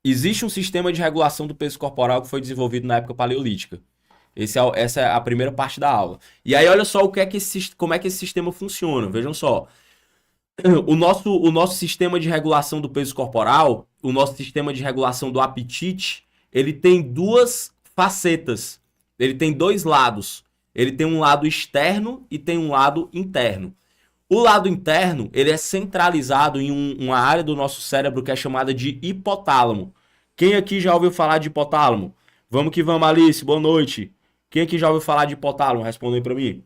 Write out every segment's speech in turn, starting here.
Existe um sistema de regulação do peso corporal que foi desenvolvido na época paleolítica. Essa é a primeira parte da aula. E aí, olha só como é que esse sistema funciona. Vejam só. O nosso sistema de regulação do peso corporal, o nosso sistema de regulação do apetite, ele tem duas facetas. Ele tem dois lados. Ele tem um lado externo e tem um lado interno. O lado interno, ele é centralizado em uma área do nosso cérebro que é chamada de hipotálamo. Quem aqui já ouviu falar de hipotálamo? Vamos que vamos, Alice, boa noite. Quem aqui já ouviu falar de hipotálamo? Responda aí pra mim.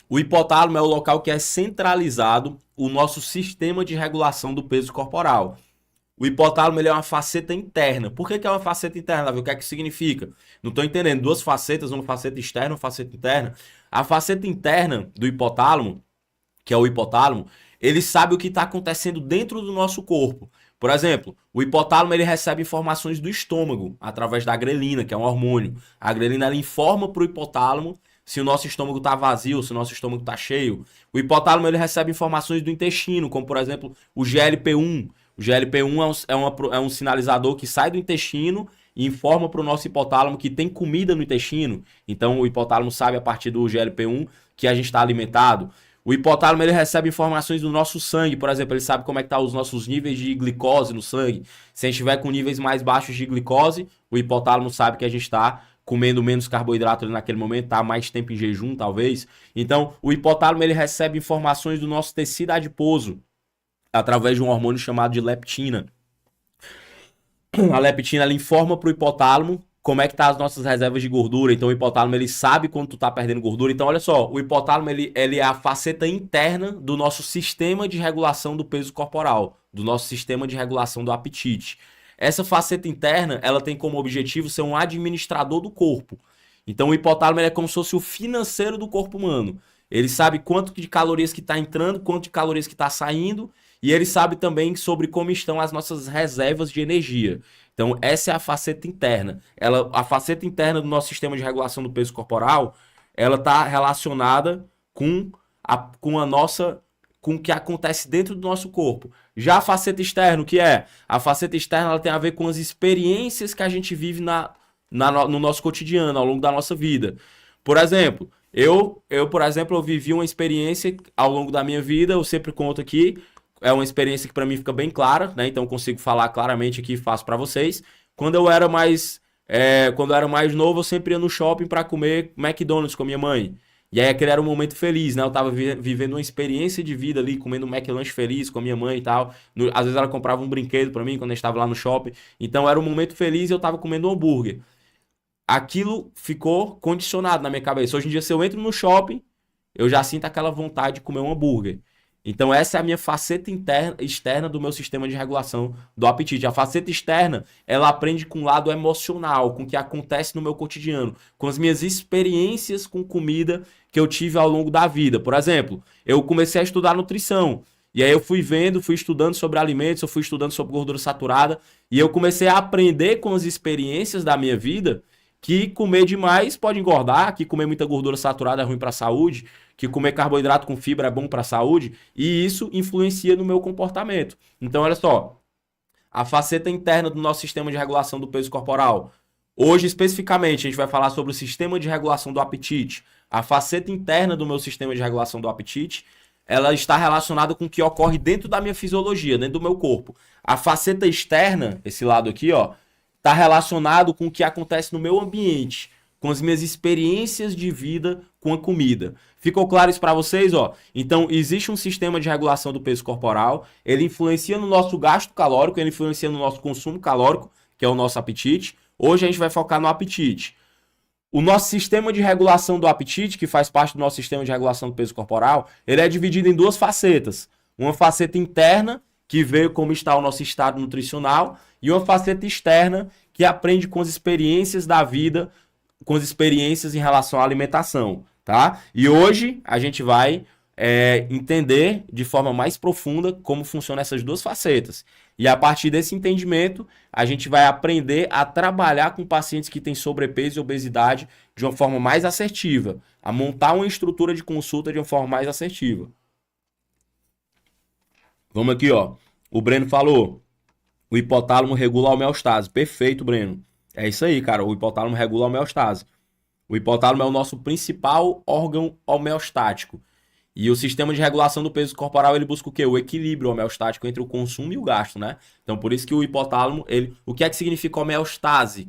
O hipotálamo é o local que é centralizado o nosso sistema de regulação do peso corporal. O hipotálamo ele é uma faceta interna. Por que é uma faceta interna, Davi? O que é que significa? Não estou entendendo. Duas facetas, uma faceta externa e uma faceta interna. A faceta interna do hipotálamo, que é o hipotálamo, ele sabe o que está acontecendo dentro do nosso corpo. Por exemplo, o hipotálamo ele recebe informações do estômago através da grelina, que é um hormônio. A grelina ela informa para o hipotálamo se o nosso estômago está vazio, se o nosso estômago está cheio. O hipotálamo ele recebe informações do intestino, como por exemplo o GLP-1. O GLP-1 é um sinalizador que sai do intestino e informa para o nosso hipotálamo que tem comida no intestino. Então o hipotálamo sabe a partir do GLP-1 que a gente está alimentado. O hipotálamo ele recebe informações do nosso sangue, por exemplo, ele sabe como é que tá os nossos níveis de glicose no sangue. Se a gente estiver com níveis mais baixos de glicose, o hipotálamo sabe que a gente está comendo menos carboidrato ali naquele momento, tá mais tempo em jejum, talvez. Então, o hipotálamo ele recebe informações do nosso tecido adiposo através de um hormônio chamado de leptina. A leptina ela informa para o hipotálamo como é que tá as nossas reservas de gordura. Então o hipotálamo ele sabe quando tu tá perdendo gordura. Então olha só, o hipotálamo ele é a faceta interna do nosso sistema de regulação do peso corporal, do nosso sistema de regulação do apetite. Essa faceta interna, ela tem como objetivo ser um administrador do corpo. Então o hipotálamo ele é como se fosse o financeiro do corpo humano. Ele sabe quanto de calorias que está entrando, quanto de calorias que está saindo, e ele sabe também sobre como estão as nossas reservas de energia. Então, essa é a faceta interna. A faceta interna do nosso sistema de regulação do peso corporal, ela está relacionada com a nossa, com o que acontece dentro do nosso corpo. Já a faceta externa, o que é? A faceta externa ela tem a ver com as experiências que a gente vive no nosso cotidiano, ao longo da nossa vida. Por exemplo, por exemplo, eu vivi uma experiência ao longo da minha vida, eu sempre conto aqui, é uma experiência que para mim fica bem clara, né? Então eu consigo falar claramente aqui e faço para vocês. Quando eu era mais novo, eu sempre ia no shopping para comer McDonald's com a minha mãe. E aí aquele era um momento feliz, né? Eu tava vivendo uma experiência de vida ali, comendo um McLanche feliz com a minha mãe e tal. Às vezes ela comprava um brinquedo para mim quando eu estava lá no shopping. Então era um momento feliz e eu tava comendo um hambúrguer. Aquilo ficou condicionado na minha cabeça. Hoje em dia, se eu entro no shopping, eu já sinto aquela vontade de comer um hambúrguer. Então, essa é a minha faceta externa do meu sistema de regulação do apetite. A faceta externa, ela aprende com o lado emocional, com o que acontece no meu cotidiano, com as minhas experiências com comida que eu tive ao longo da vida. Por exemplo, eu comecei a estudar nutrição. E aí eu fui vendo, fui estudando sobre alimentos, eu fui estudando sobre gordura saturada, e eu comecei a aprender com as experiências da minha vida que comer demais pode engordar, que comer muita gordura saturada é ruim para a saúde, que comer carboidrato com fibra é bom para a saúde, e isso influencia no meu comportamento. Então, olha só, a faceta interna do nosso sistema de regulação do peso corporal. Hoje, especificamente, a gente vai falar sobre o sistema de regulação do apetite. A faceta interna do meu sistema de regulação do apetite, ela está relacionada com o que ocorre dentro da minha fisiologia, dentro do meu corpo. A faceta externa, esse lado aqui, ó, está relacionado com o que acontece no meu ambiente, com as minhas experiências de vida com a comida. Ficou claro isso para vocês, ó? Então, existe um sistema de regulação do peso corporal, ele influencia no nosso gasto calórico, ele influencia no nosso consumo calórico, que é o nosso apetite. Hoje a gente vai focar no apetite. O nosso sistema de regulação do apetite, que faz parte do nosso sistema de regulação do peso corporal, ele é dividido em duas facetas. Uma faceta interna, que vê como está o nosso estado nutricional, e uma faceta externa, que aprende com as experiências da vida, com as experiências em relação à alimentação, tá? E hoje a gente vai entender de forma mais profunda como funcionam essas duas facetas. E a partir desse entendimento, a gente vai aprender a trabalhar com pacientes que têm sobrepeso e obesidade de uma forma mais assertiva, a montar uma estrutura de consulta de uma forma mais assertiva. Vamos aqui, ó. O Breno falou. O hipotálamo regula a homeostase. Perfeito, Breno. É isso aí, cara. O hipotálamo regula a homeostase. O hipotálamo é o nosso principal órgão homeostático. E o sistema de regulação do peso corporal, ele busca o quê? O equilíbrio homeostático entre o consumo e o gasto, né? Então, por isso que o hipotálamo, o que é que significa homeostase?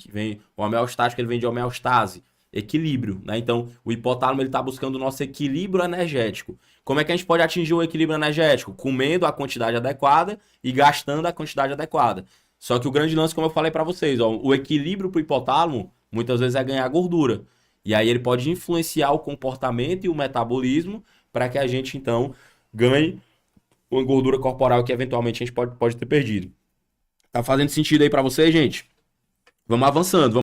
O homeostático, ele vem de homeostase, equilíbrio, né? Então, o hipotálamo, ele está buscando o nosso equilíbrio energético. Como é que a gente pode atingir o equilíbrio energético? Comendo a quantidade adequada e gastando a quantidade adequada. Só que o grande lance, como eu falei para vocês, ó, o equilíbrio para o hipotálamo, muitas vezes é ganhar gordura. E aí ele pode influenciar o comportamento e o metabolismo para que a gente, então, ganhe uma gordura corporal que eventualmente a gente pode ter perdido. Tá fazendo sentido aí para vocês, gente? Vamos avançando.